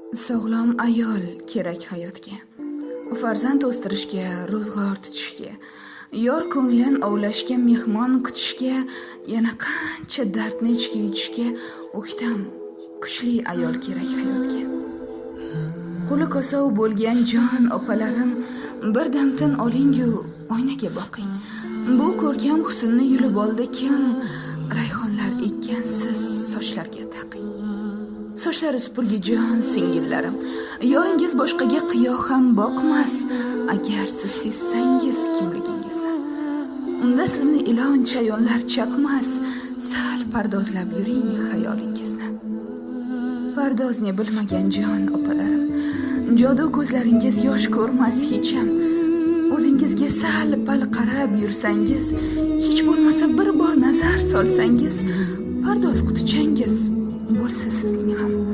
Sog'lom ayol kerak hayotga. Farzand o'stirishga, ro'zg'or tutishga, yor ko'nglin ovlashga, mehmon kutishga, yana qancha dardni ichga yutishga o'ktam kuchli ayol kerak hayotga. Qo'li kosov bo'lgan jon opalarim, bir damtin oling-yu oynaga boqing. Bu ko'rkam husnni yulib oldi kim? Rayhonlar ekkansiz sochlarga taqing. Sochlari supurgijon singillarim, yoringiz boshqaga qiyo ham boqmas, agar siz sezsangiz kimligingizni. Unda sizni ilon chayonlar chaqmas, sal pardozlab yuring xayolingizni. Pardozni bilmagan jon opalarim, jodu ko'zlaringiz yosh ko'rmas hech ham. O'zingizga sal pal qarab yursangiz, hech bo'lmasa bir bor nazar solsangiz, pardoz qutichangiz bo'lsa sizning ham.